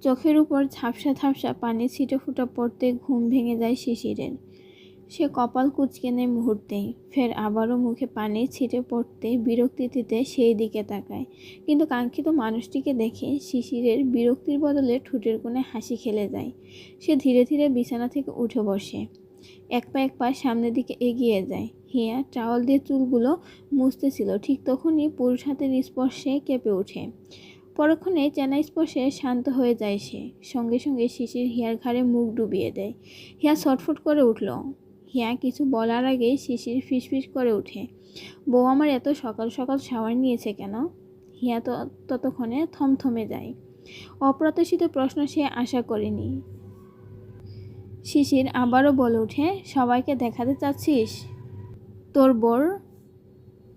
চোখের উপর ঝাপসা ঝাপসা পানির ছিটেফোঁটা পড়তে ঘুম ভেঙে যায় শিশিরের। সে কপাল কুঁচকে নেয় মুহূর্তেই, ফের আবারও মুখে পানির ছিটে পড়তে বিরক্তিতে সেই দিকে তাকায়। কিন্তু কাঙ্ক্ষিত মানুষটিকে দেখে শিশিরের বিরক্তির বদলে ঠোঁটের কোণে হাসি খেলে যায়। সে ধীরে ধীরে বিছানা থেকে উঠে বসে, এক পা সামনের দিকে এগিয়ে যায়। হিয়া টাওয়াল দিয়ে চুলগুলো মুছতেছিল, ঠিক তখনই পুরুষ হাতের স্পর্শে কেঁপে ওঠে। পরক্ষণে চেনা স্পর্শে শান্ত হয়ে যায় সে। সঙ্গে সঙ্গে শিশির হিয়ার ঘাড়ে মুখ ডুবিয়ে দেয়। হিয়া ছটফট করে উঠল। হিয়া কিছু বলার আগেই শিশির ফিসফিস করে ওঠে, বউ আমার এত সকাল সকাল শাওয়ার নিয়েছে কেন? হিয়া ততক্ষণে থমথমে যায়। অপ্রত্যাশিত প্রশ্ন সে আশা করেনি। শিশির আবারও বলে ওঠে, সবাইকে দেখাতে চাচ্ছিস তোর বর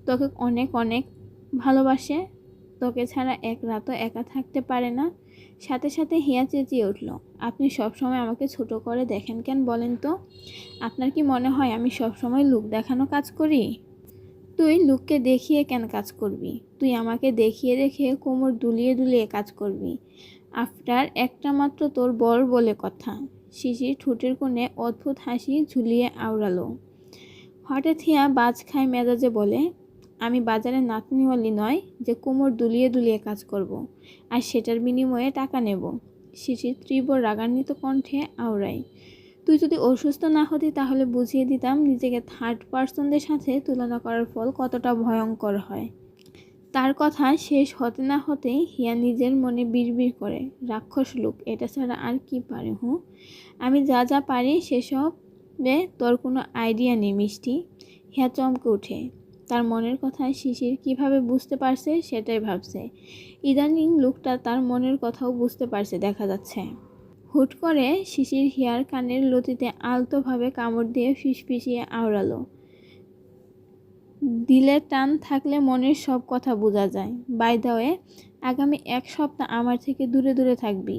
তোকে অনেক অনেক ভালোবাসে, তোকে ছাড়া এক রাতও একা থাকতে পারে না। সাথে সাথে হিয়া চেঁচিয়ে উঠল, আপনি সবসময় আমাকে ছোট করে দেখেন কেন বলেন তো? আপনার কি মনে হয় আমি সবসময় লোক দেখানো কাজ করি? তুই লোককে দেখিয়ে কেন কাজ করবি? তুই আমাকে দেখিয়ে রেখে কোমর দুলিয়ে দুলিয়ে কাজ করবি। আফটার একটা মাত্র তোর বর বলে কথা। শিশির ঠোঁটের কোণে অদ্ভুত হাসি ঝুলিয়ে আওড়ালো। হঠাৎ হিয়া বাজ খায় মেজাজে বলে, আমি বাজারে নাতনিওয়ালি নয় যে কোমর দুলিয়ে দুলিয়ে কাজ করব আর সেটার বিনিময়ে টাকা নেব। শিশির তীব্র রাগান্বিত কণ্ঠে আওড়ায়, তুই যদি অসুস্থ না হতি তাহলে বুঝিয়ে দিতাম নিজেকে থার্ড পার্সনদের সাথে তুলনা করার ফল কতটা ভয়ঙ্কর হয়। তার কথা শেষ হতে না হতেই হিয়া নিজের মনে বিড়বিড় করে, রাক্ষস লোক, এটা ছাড়া আর কি পারে? আমি যা যা পারি সেসবে তোর কোনো আইডিয়া নেই মিষ্টি। হিয়া চমকে ওঠে। তার মনের কথা শিশির কিভাবে বুঝতে পারছে সেটাই ভাবছে। ইদানিং লোকটা তার মনের কথাও বুঝতে পারছে দেখা যাচ্ছে। হুট করে শিশির হিয়ার কানের লতিতে আলতোভাবে কামড় দিয়ে ফিসফিসিয়ে আওড়ালো, দিলের টান থাকলে মনের সব কথা বোঝা যায়। বাই দ্য ওয়ে, আগামী এক সপ্তাহ আমার থেকে দূরে দূরে থাকবি।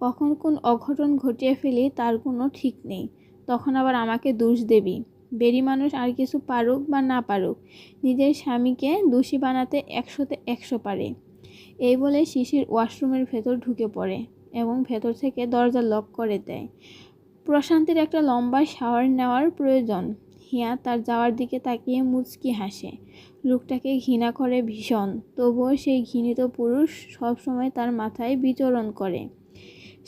কখন কোন অঘটন ঘটিয়ে ফেলি তার কোনো ঠিক নেই, তখন আবার আমাকে দোষ দেবি। বেরি মানুষ আর কিছু পারুক বা না পারুক, নিজের স্বামীকে দোষী বানাতে 100তে 100 পারে। এই বলে শিশির ওয়াশরুমের ভেতর ঢুকে পড়ে এবং ভেতর থেকে দরজা লক করে দেয়। প্রশান্তির একটা লম্বা শাওয়ার নেওয়ার প্রয়োজন। হিয়া তার যাওয়ার দিকে তাকিয়ে মুচকি হাসে। লোকটাকে ঘৃণা করে ভীষণ, তবুও সেই ঘৃণিত পুরুষ সবসময় তার মাথায় বিচরণ করে।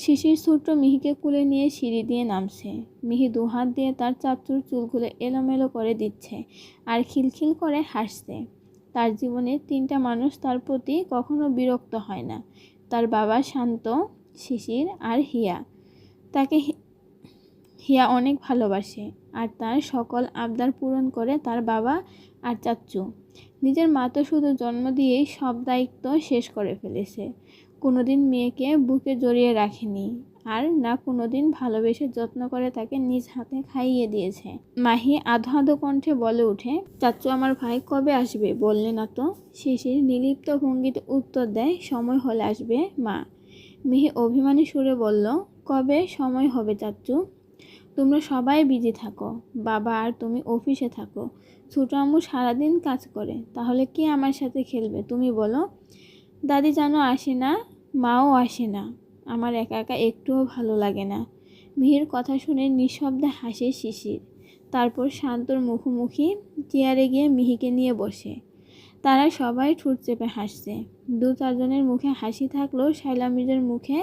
শিশির ছোট্ট মিহিকে কুলে নিয়ে সিঁড়ি দিয়ে নামছে। মিহি দুহাত দিয়ে তার চাচ্চুর চুলগুলো এলোমেলো করে দিচ্ছে আর খিলখিল করে হাসছে। তার জীবনে 3টা মানুষ তার প্রতি কখনো বিরক্ত হয় না, তার বাবা শান্ত, শিশির আর হিয়া। তাকে হিয়া অনেক ভালোবাসে আর তার সকল আবদার পূরণ করে তার বাবা আর চাচ্চু। নিজের মা তো শুধু জন্ম দিয়েই সব দায়িত্ব শেষ করে ফেলেছে, কোনোদিন মেয়েকে বুকে জড়িয়ে রাখেনি আর না কোনোদিন ভালোবেসে যত্ন করে তাকে নিজ হাতে খাইয়ে দিয়েছে। মাহি আধো আধো কণ্ঠে বলে ওঠে, চাচ্চু আমার ভাই কবে আসবে বললে না তো? শিশির নির্লিপ্ত ভঙ্গিতে উত্তর দেয়, সময় হলে আসবে মা। মিহি অভিমানী সুরে বলল, কবে সময় হবে চাচ্চু? তোমরা সবাই বিজি থাকো, বাবা আর তুমি অফিসে থাকো, ছোটো আম্মু সারাদিন কাজ করে, তাহলে কে আমার সাথে খেলবে তুমি বলো? দাদি জানো আসে না, মাও আসে না, আমার একা একা একটুও ভালো লাগে না। মিহির কথা শুনে নিঃশব্দে হাসে শিশির। তারপর শান্তর মুখোমুখি চেয়ারে গিয়ে মিহিকে নিয়ে বসে। তারা সবাই ঠোঁট চেপে হাসছে। 2-4 জনের মুখে হাসি থাকলেও শাইলা মির্জার মুখে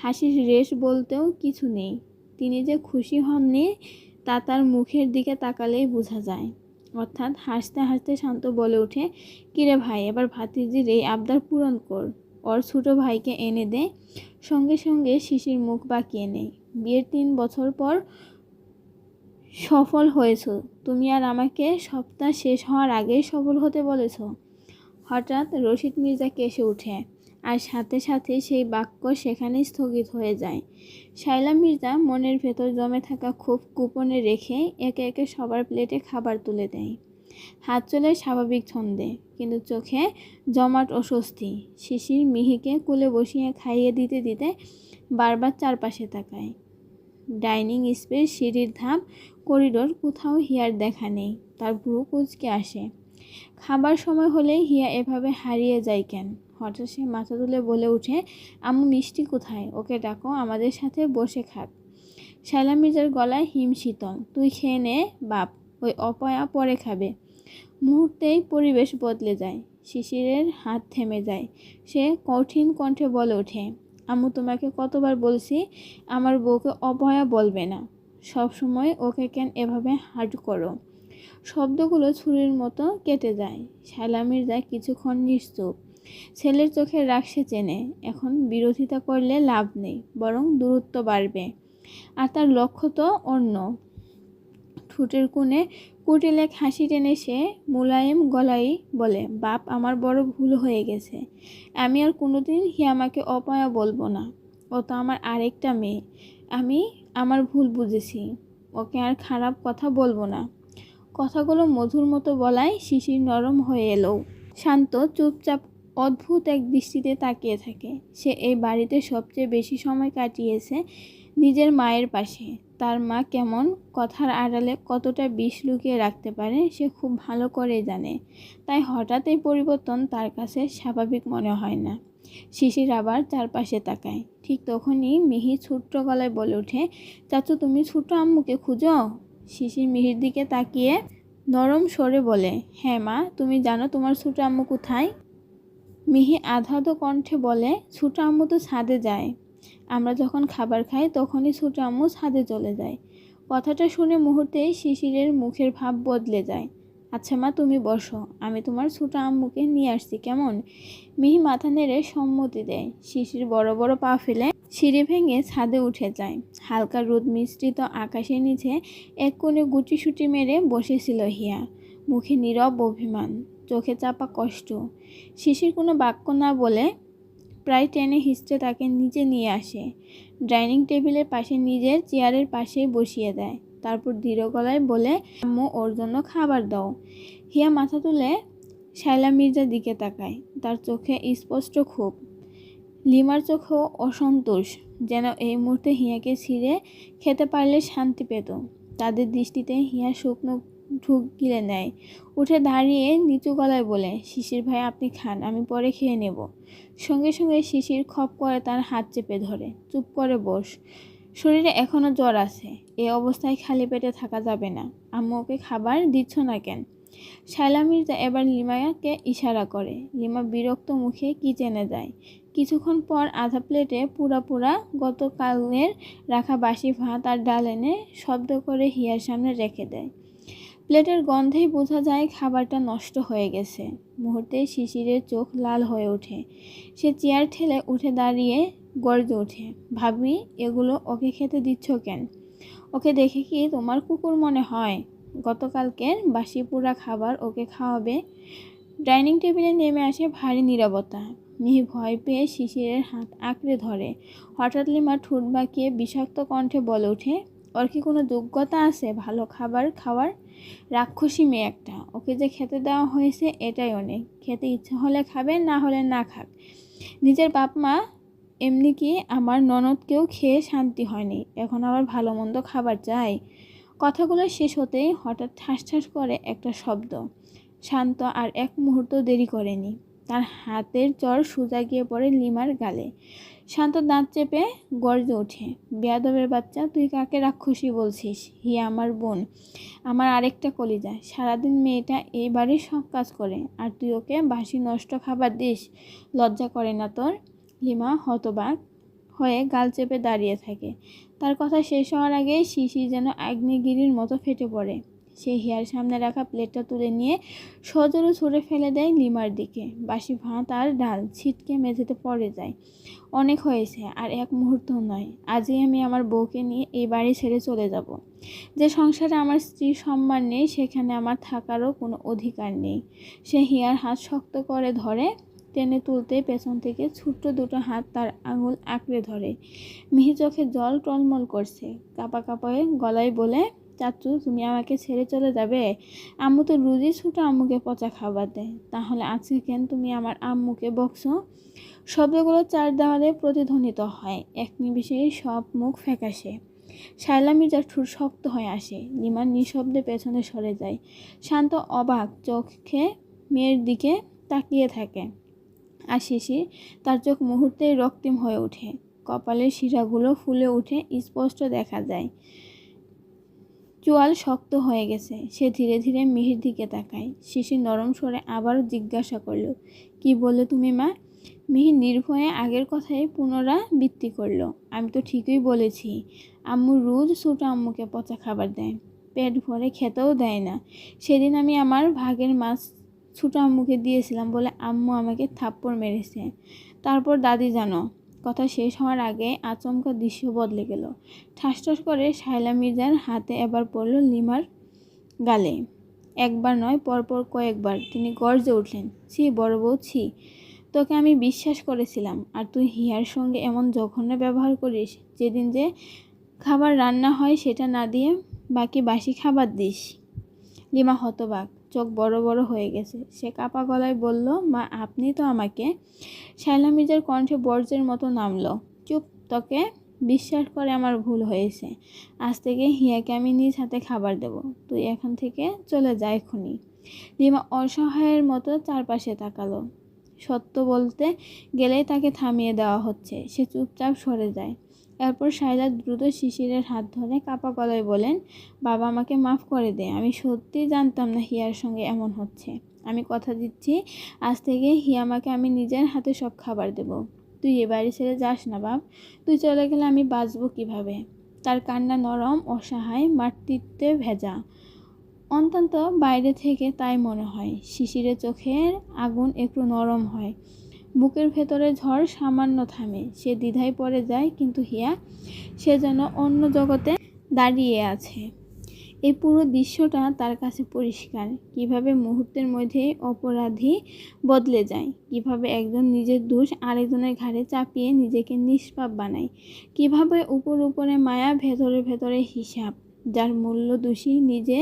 হাসির রেশ বলতেও কিছু নেই। তিনি যে খুশি হননি তা তার মুখের দিকে তাকালেই বোঝা যায়। অর্থাৎ হাসতে হাসতে শান্ত বলে ওঠে, কিরে ভাই, এবার ভাতিজির এই আবদার পূরণ কর, ওর ছোটো ভাইকে এনে দে। সঙ্গে সঙ্গে শিশির মুখ বাঁকিয়ে নেয়। বিয়ের 3 বছর পর সফল হয়েছ তুমি, আর আমাকে সপ্তাহ শেষ হওয়ার আগেই সফল হতে বলেছ। হঠাৎ রশিদ মির্জা কেসে ওঠে আর সাথে সাথে সেই বাক্য সেখানেই স্থগিত হয়ে যায়। শাইলা মির্জা মনের ভেতর জমে থাকা ক্ষোভ গোপনে রেখে একে একে সবার প্লেটে খাবার তুলে দেয়। হাত চলে স্বাভাবিক ছন্দে, কিন্তু চোখে জমাট অস্বস্তি। শিশির মিহিকে কোলে বসিয়ে খাইয়ে দিতে দিতে বারবার চারপাশে তাকায়। ডাইনিং স্পেস, সিঁড়ির ধাপ, করিডোর, কোথাও হিয়ার দেখা নেই। তার ভ্রু কুঁচকে আসে। খাবার সময় হলে হিয়া এভাবে হারিয়ে যায় কেন? হঠাৎ সে মাথা তুলে বলে ওঠে, আম্মু মিষ্টি কোথায়? ওকে ডাকো, আমাদের সাথে বসে খাক। শায়লা মির্জার গলায় হিমশীতল। তুই খেয়ে নে বাপ, ওই অপয়া পরে খাবে। মুহূর্তেই পরিবেশ বদলে যায়। শিশিরের হাত থেমে যায়। সে কঠিন কণ্ঠে বলে ওঠে, আম্মু তোমাকে কতবার বলছি আমার বউকে অপয়া বলবে না, সব সময় ওকে কেন এভাবে হার্ট করো? শব্দগুলো ছুরির মতো কেটে যায়। শায়লা মির্জা কিছুক্ষণ নিশ্চুপ। ছেলের চোখের রাগ সে চেনে। এখন বিরোধিতা করলে লাভ নেই, বরং দূরত্ব বাড়বে। আর তার লক্ষ্য তো অন্য। ঠোঁটের কোণে কুটিল এক হাসি টেনে সে মুলায়েম গলায় বলে, বাপ, আমার বড় ভুল হয়ে গেছে। আমি আর কোনোদিন হিয়ামাকে অপয়া বলবো না। ও তো আমার আরেকটা মেয়ে। আমি আমার ভুল বুঝেছি। ওকে আর খারাপ কথা বলবো না। কথাগুলো মধুর মতো বলায় শিশির নরম হয়ে এলো। শান্ত চুপচাপ অদ্ভুত এক দৃষ্টিতে তাকিয়ে থাকে। সে এই বাড়িতে সবচেয়ে বেশি সময় কাটিয়েছে নিজের মায়ের পাশে। তার মা কেমন, কথার আড়ালে কতটা বিষ লুকিয়ে রাখতে পারে সে খুব ভালো করে জানে। তাই হঠাৎ এই পরিবর্তন তার কাছে স্বাভাবিক মনে হয় না। শিশির আবার চারপাশে তাকায়। ঠিক তখনই মিহি ছোট্ট গলায় বলে ওঠে, চাচু তুমি ছোট আম্মুকে খুঁজো? শিশির মিহির দিকে তাকিয়ে নরম স্বরে বলে, হ্যাঁ মা, তুমি জানো তোমার ছোট আম্মু কোথায়? মিহি আধো কণ্ঠে বলে, ছোট আম্মু তো ছাদে যায়। আমরা যখন খাবার খাই তখনই ছোট আম্মু ছাদে চলে যায়। কথাটা শুনে মুহূর্তেই শিশিরের মুখের ভাব বদলে যায়। আচ্ছা মা, তুমি বসো, আমি তোমার ছোট আম্মুকে নিয়ে আসছি, কেমন? মিহি মাথা নেড়ে সম্মতি দেয়। শিশির বড় বড় পা ফেলে সিঁড়ি ভেঙে ছাদে উঠে যায়। হালকা রোদ মিশ্রিত আকাশের নিচে এক কোণে গুটিসুটি মেরে বসেছিল হিয়া। মুখে নীরব অভিমান, চোখে চাপা কষ্ট। শিশির কোনো বাক্য না বলে প্রায় টেনে হিঁচড়ে তাকে নিচে নিয়ে আসে। ডাইনিং টেবিলের পাশে নিজের চেয়ারের পাশেই বসিয়ে দেয়। তারপর দৃঢ় গলায় বলে, আম্মু, ওর জন্য খাবার দাও। হিয়া মাথা তুলে শায়লা মির্জার দিকে তাকায়। তার চোখে স্পষ্ট ক্ষোভ। লিমার চোখেও অসন্তোষ, যেন এই মুহূর্তে হিয়াকে ছিঁড়ে খেতে পারলে শান্তি পেত। তাদের দৃষ্টিতে হিয়া শুকনো ঢুক গিলে নেয়। উঠে দাঁড়িয়ে নিচু গলায় বলে, শিশির ভাই আপনি খান, আমি পরে খেয়ে নেব। সঙ্গে সঙ্গে শিশির খপ করে তার হাত চেপে ধরে, চুপ করে বস, শরীরে এখনো জ্বর আছে, এ অবস্থায় খালি পেটে থাকা যাবে না। আম্মু ওকে খাবার দিচ্ছ না কেন? শায়লা মির্জা এবার লিমাকে ইশারা করে। লিমা বিরক্ত মুখে কিচেনে যায়। কিছুক্ষণ পর আধা প্লেটে পুরা গতকালের রাখা বাসি ভাত আর ডাল এনে শব্দ করে হিয়ার সামনে রেখে দেয়। প্লেটের গন্ধেই বোঝা যায় খাবারটা নষ্ট হয়ে গেছে। মুহূর্তে শিশিরের চোখ লাল হয়ে ওঠে। সে চেয়ার ঠেলে উঠে দাঁড়িয়ে গর্জে ওঠে, ভাবি, এগুলো ওকে খেতে দিচ্ছ কেন? ওকে দেখে কি তোমার কুকুর মনে হয়? গতকালকের বাসি পোড়া খাবার ওকে খাওয়াবে? ডাইনিং টেবিলে নেমে আসে ভারী নীরবতা। মিহি ভয় পেয়ে শিশিরের হাত আঁকড়ে ধরে। হঠাৎ লিমা ঠোঁট বাঁকিয়ে বিষাক্ত কণ্ঠে বলে ওঠে, ওর কি কোনো যোগ্যতা আছে ভালো খাবার খাওয়ার? রাক্ষসী মেয়ে একটা, ওকে যে খেতে দেওয়া হয়েছে এটাই অনেক। খেতে ইচ্ছে হলে খাবে, না হলে না খাক। নিজের বাপ মা এমনি কি আমার ননদকেও খেয়ে শান্তি হয়নি, এখন আবার ভালো মন্দ খাবার চাই? কথাগুলো শেষ হতেই হঠাৎ ঠাস ঠাস করে একটা শব্দ। শান্ত আর এক মুহূর্ত দেরি করেনি। তার হাতের চর সোজা গিয়ে পড়ে লিমার গালে। শান্ত দাঁত চেপে গর্জে ওঠে, বেয়াদবের বাচ্চা, তুই কাকে রাক্ষসী বলছিস? হিয়া আমার বোন, আমার আরেকটা কলিজা। সারাদিন মেয়েটা এই বাড়ির সব কাজ করে, আর তুই ওকে বাসি নষ্ট খাবার দিস? লজ্জা করে না তোর? লিমা হতবাক হয়ে গাল চেপে দাঁড়িয়ে থাকে। তার কথা শেষ হওয়ার আগে শিশির যেন আগ্নেয়গিরির মতো ফেটে পড়ে। সে হিয়ার সামনে রাখা প্লেটটা তুলে নিয়ে সজোরে ছুঁড়ে ফেলে দেয় লিমার দিকে। বাসি ভাত আর ডাল ছিটকে মেঝেতে পড়ে যায়। অনেক হয়েছে, আর এক মুহূর্ত নয়। আজই আমি আমার বউকে নিয়ে এই বাড়ি ছেড়ে চলে যাব। যে সংসারে আমার স্ত্রীর সম্মান নেই সেখানে আমার থাকারও কোনো অধিকার নেই। সে হিয়ার হাত শক্ত করে ধরে, টেনে তুলতে পেছন থেকে ছোট্ট দুটো হাত তার আঙুল আঁকড়ে ধরে। মিহি চোখে জল টলমল করছে। কাঁপা কাঁপায় গলায় বলে, চাচু, তুমি আমাকে ছেড়ে চলে যাবে? আম্মু তো রোজই ছোট আম্মুকে পচা খাবার দেয়, তাহলে আজকে কেন তুমি আমার আম্মুকে বকছো? শব্দগুলো চার দেওয়ালে প্রতিধ্বনিত হয়। এক নিমিষেই সব মুখ ফ্যাকাশে। শায়লা মির্জার ঠোঁট শক্ত হয়ে আসে। লিমা নিঃশব্দে পেছনে সরে যায়। শান্ত অবাক চোখে মেয়ের দিকে তাকিয়ে থাকে। আর শিশির, তার চোখ মুহূর্তেই রক্তিম হয়ে ওঠে। কপালের শিরাগুলো ফুলে উঠে স্পষ্ট দেখা যায়। চোয়াল শক্ত হয়ে গেছে। সে ধীরে ধীরে মিহির দিকে তাকায়। শিশির নরম স্বরে আবারও জিজ্ঞাসা করল, কি বললে তুমি মা? মিহির নির্ভয়ে আগের কথাই পুনরাবৃত্তি করল, আমি তো ঠিকই বলেছি। আম্মু রোজ ছোট আম্মুকে পচা খাবার দেয়, পেট ভরে খেতেও দেয় না। সেদিন আমি আমার ভাগের মাছ ছোট আম্মুকে দিয়েছিলাম বলে আম্মু আমাকে থাপ্পড় মেরেছে। তারপর দাদি জানো। কথা শেষ হওয়ার আগে আচমকা দৃশ্য বদলে গেল। ঠাস ঠাস করে শায়লা মির্জার হাতে এবার পড়ল লিমার গালে। একবার নয়, পরপর কয়েকবার। তিনি গর্জে উঠলেন, ছি বড় বউ, ছি! তোকে আমি বিশ্বাস করেছিলাম, আর তুই হিয়ার সঙ্গে এমন জঘন্য ব্যবহার করিস। যেদিন যে খাবার রান্না হয় সেটা না দিয়ে বাকি বাসি খাবার দিস। লিমা হতবাক, চোখ বড় বড় হয়ে গেছে। সে কাপা গলায় বলল, মা আপনি তো আমাকে। শায়লা মির্জার কণ্ঠে বর্জ্যের মতো নামল। চুপ, তোকে বিশ্বাস করে আমার ভুল হয়েছে। আজ থেকে হিয়াকে আমি নিজ হাতে খাবার দেব। তুই এখান থেকে চলে যা এখনই। লিমা অসহায়ের মতো চারপাশে তাকালো। সত্য বলতে গেলেই তাকে থামিয়ে দেওয়া হচ্ছে। সে চুপচাপ সরে যায়। এরপর শায়লা দ্রুত শিশিরের হাত ধরে কাপা গলায় বলেন, বাবা আমাকে মাফ করে দে। আমি সত্যিই জানতাম না হিয়ার সঙ্গে এমন হচ্ছে। আমি কথা দিচ্ছি, আজ থেকে হিয়ামাকে আমি নিজের হাতে সব খাবার দেব। তুই এ বাড়ি ছেড়ে যাস না বাপ। তুই চলে গেলে আমি বাঁচব কিভাবে? তার কান্না নরম, অসহায়, মাতৃত্বে ভেজা। অন্তত বাইরে থেকে তাই মনে হয়। শিশিরের চোখের আগুন একটু নরম হয়। বুকের ভেতরে ঝড় সামান্য থামে। সে দ্বিধায় পড়ে যায়, কিন্তু হিয়া, সে যেন অন্য জগতে দাঁড়িয়ে আছে। এই পুরো দৃশ্যটা তার কাছে পরিষ্কার। কিভাবে মুহূর্তের মধ্যেই অপরাধী বদলে যায়, কিভাবে একজন নিজের দোষ আরেকজনের ঘাড়ে চাপিয়ে নিজেকে নিষ্পাপ বানায়, কিভাবে উপরে মায়া, ভেতরে ভেতরে হিসাব। যার মূল্য দোষী নিজে,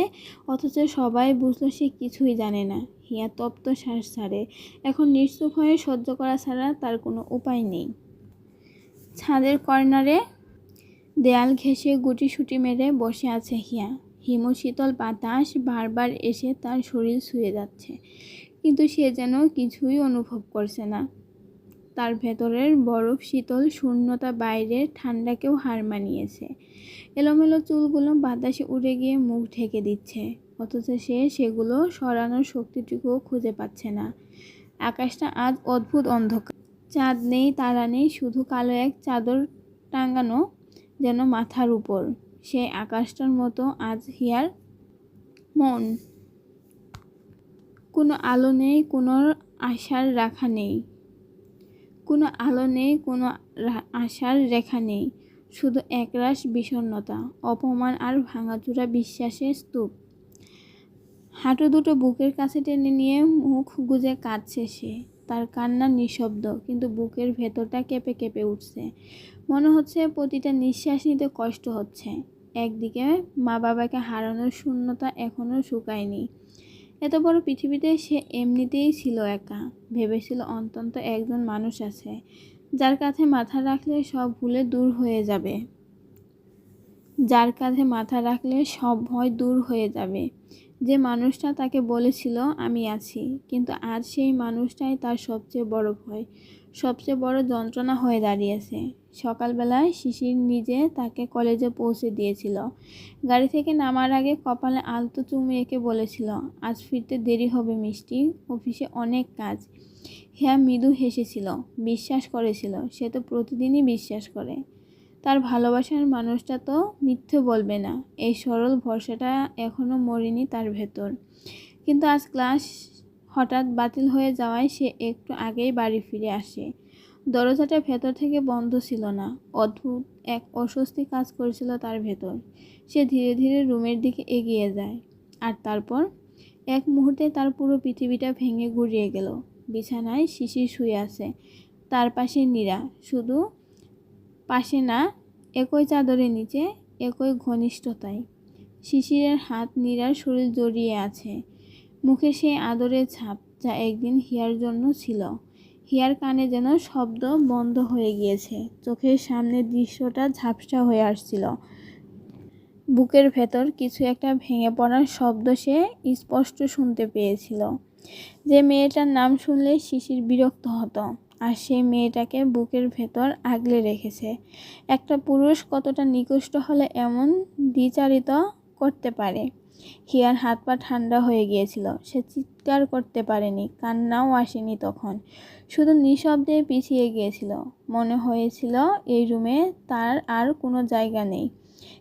অথচ সবাই বুঝলো সে কিছুই জানে না। হিয়া তপ্ত শ্বাস ছাড়ে। এখন নিশ্চুপ হয়ে সহ্য করা ছাড়া তার কোনো উপায় নেই। ছাদের কর্নারে দেয়াল ঘেঁষে গুটিসুটি মেরে বসে আছে হিয়া। হিমশীতল বাতাস বারবার এসে তার শরীর ছুঁয়ে যাচ্ছে, কিন্তু সে যেন কিছুই অনুভব করছে না। তার ভেতরের বরফ শীতল শূন্যতা বাইরের ঠান্ডাকেও হার মানিয়েছে। এলোমেলো চুলগুলো বাতাসে উড়ে গিয়ে মুখ ঢেকে দিচ্ছে, অথচ সে সেগুলো সরানোর শক্তিটুকুও খুঁজে পাচ্ছে না। আকাশটা আজ অদ্ভুত অন্ধকার। চাঁদ নেই, তারা নেই, শুধু কালো এক চাদর টাঙানো যেন মাথার উপর। সেই আকাশটার মতো আজ হিয়ার মন। কোনো আলো নেই, কোনো আশার রেখা নেই। কোনো আলো নেই, কোনো আশার রেখা নেই। শুধু একরাশ বিষণ্ণতা, অপমান আর ভাঙাচোরা বিশ্বাসের স্তূপ। হাঁটু দুটো বুকের কাছে টেনে নিয়ে মুখ গুজে কাঁদছে সে। তার কান্না নিঃশব্দ, কিন্তু বুকের ভেতরটা কেঁপে কেঁপে উঠছে। মনে হচ্ছে প্রতিটা নিঃশ্বাস নিতে কষ্ট হচ্ছে। একদিকে মা বাবাকে হারানোর শূন্যতা এখনও শুকায়নি। এত বড় পৃথিবীতে সে এমনিতেই ছিল একা। ভেবেছিল অন্তত একজন মানুষ আছে, যার কাঁধে মাথা রাখলে সব ভুলে দূর হয়ে যাবে। যার কাঁধে মাথা রাখলে সব ভয় দূর হয়ে যাবে। যে মানুষটা তাকে বলেছিল আমি আছি। কিন্তু আজ সেই মানুষটাই তার সবচেয়ে বড় ভয়, সবচেয়ে বড় যন্ত্রণা হয়ে দাঁড়িয়েছে। সকালবেলায় শিশির নিজে তাকে কলেজে পৌঁছে দিয়েছিল। গাড়ি থেকে নামার আগে কপালে আলতো চুমু এঁকে বলেছিল, আজ ফিরতে দেরি হবে মিষ্টি, অফিসে অনেক কাজ। হ্যাঁ, মৃদু হেসেছিল। বিশ্বাস করেছিল, সে তো প্রতিদিনই বিশ্বাস করে। তার ভালোবাসার মানুষটা তো মিথ্যে বলবে না, এই সরল ভরসাটা এখনও মরেনি তার ভেতর। কিন্তু আজ ক্লাস হঠাৎ বাতিল হয়ে যাওয়ায় সে একটু আগেই বাড়ি ফিরে আসে। দরজাটা ভেতর থেকে বন্ধ ছিল না। অদ্ভুত এক অস্বস্তি কাজ করেছিল তার ভেতর। সে ধীরে ধীরে রুমের দিকে এগিয়ে যায়। আর তারপর এক মুহূর্তে তার পুরো পৃথিবীটা ভেঙে গুঁড়িয়ে গেল। বিছানায় শিশির শুয়ে আছে, তার পাশে নীরা। শুধু পাশে না, একই চাদরের নিচে, একই ঘনিষ্ঠতায়। শিশিরের হাত নীরার শরীর জড়িয়ে আছে। মুখে সেই আদরের ছাপ যা একদিন হিয়ার জন্য ছিল। হিয়ার কানে যেন শব্দ বন্ধ হয়ে গিয়েছে। চোখের সামনে দৃশ্যটা ঝাপসা হয়ে আসছিল। বুকের ভেতর কিছু একটা ভেঙে পড়ার শব্দ সে স্পষ্ট শুনতে পেয়েছিল। যে মেয়েটার নাম শুনলে শিশির বিরক্ত হতো, আর সেই মেয়েটাকে বুকের ভেতর আগলে রেখেছে। একটা পুরুষ কতটা নিকৃষ্ট হলে এমন দ্বিচারিত করতে পারে। হিয়ার হাত পা ঠান্ডা হয়ে গিয়েছিল। সে চিৎকার করতে পারেনি, কান্নাও আসেনি তখন, শুধু নিঃশব্দে পিছিয়ে গিয়েছিল। মনে হয়েছিল এই রুমে তার আর কোনো জায়গা নেই।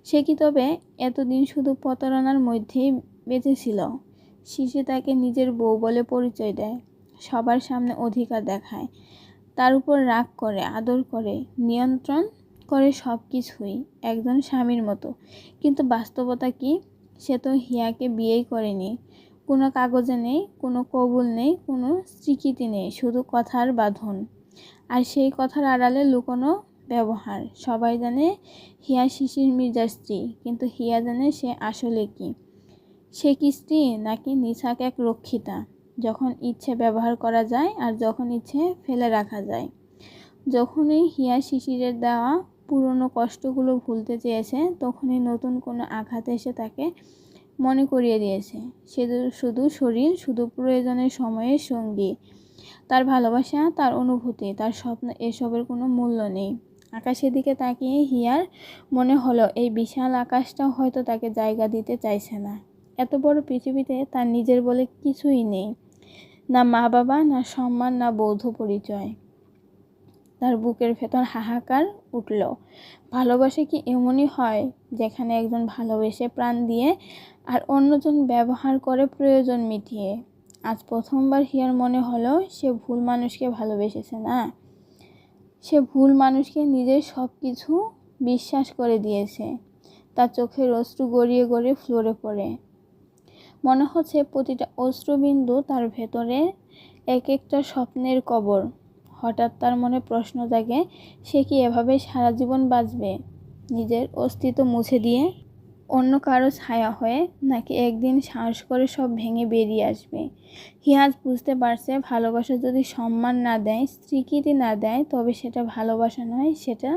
সে কি তবে এতদিন শুধু প্রতারণার মধ্যেই বেঁচেছিল? শিশির তাকে নিজের বউ বলে পরিচয় দেয়, সবার সামনে অধিকার দেখায়, তার উপর রাগ করে, আদর করে, নিয়ন্ত্রণ করে সব কিছুই একজন স্বামীর মতো। কিন্তু বাস্তবতা কি? সে তো হিয়াকে বিয়েই করেনি। কোনো কাগজে নেই, কোনো কবুল নেই, কোনো স্বীকৃতি নেই, শুধু কথার বাঁধন। আর সেই কথার আড়ালে লুকোনো ব্যবহার। সবাই জানে হিয়া শিশির মির্জার স্ত্রী, কিন্তু হিয়া জানে সে আসলে কি। সে কি স্ত্রী, নাকি নিছক এক রক্ষিতা, যখন ইচ্ছে ব্যবহার করা যায় আর যখন ইচ্ছে ফেলে রাখা যায়। যখনই হিয়া শিশিরের দেওয়া পুরনো কষ্টগুলো ভুলতে চেয়েছে, তখনই নতুন কোনো আঘাত এসে তাকে মনে করিয়ে দিয়েছে সে শুধু শরীর, শুধু প্রয়োজনের সময়ের সঙ্গী। তার ভালোবাসা, তার অনুভূতি, তার স্বপ্ন, এসবের কোনো মূল্য নেই। আকাশের দিকে তাকিয়ে হিয়ার মনে হলো এই বিশাল আকাশটাও হয়তো তাকে জায়গা দিতে চাইছে না। এত বড় পৃথিবীতে তার নিজের বলে কিছুই নেই, না মা বাবা, না সম্মান, না বৌদ্ধ পরিচয়। তার বুকের ভেতর হাহাকার উঠল। ভালোবাসা কি এমনই হয়, যেখানে একজন ভালোবেসে প্রাণ দিয়ে আর অন্যজন ব্যবহার করে প্রয়োজন মিটিয়ে? আজ প্রথমবার হিয়ার মনে হলো সে ভুল মানুষকে ভালোবেসেছে। না, সে ভুল মানুষকে নিজের সব কিছু বিশ্বাস করে দিয়েছে। তার চোখের অশ্রু গড়িয়ে গড়িয়ে ফ্লোরে পড়ে। মনে হচ্ছে প্রতিটা অশ্রুবিন্দু তার ভেতরে এক একটা স্বপ্নের কবর। হঠাৎ তার মনে প্রশ্ন জাগে, সে কি এভাবে সারা জীবন বাঁচবে, নিজের অস্তিত্ব মুছে দিয়ে অন্য কারো ছায়া হয়ে, নাকি একদিন সাহস করে সব ভেঙে বেরিয়ে আসবে? হিয়াজ বুঝতে পারছে, ভালোবাসা যদি সম্মান না দেয়, স্বীকৃতি না দেয়, তবে সেটা ভালোবাসা নয়, সেটা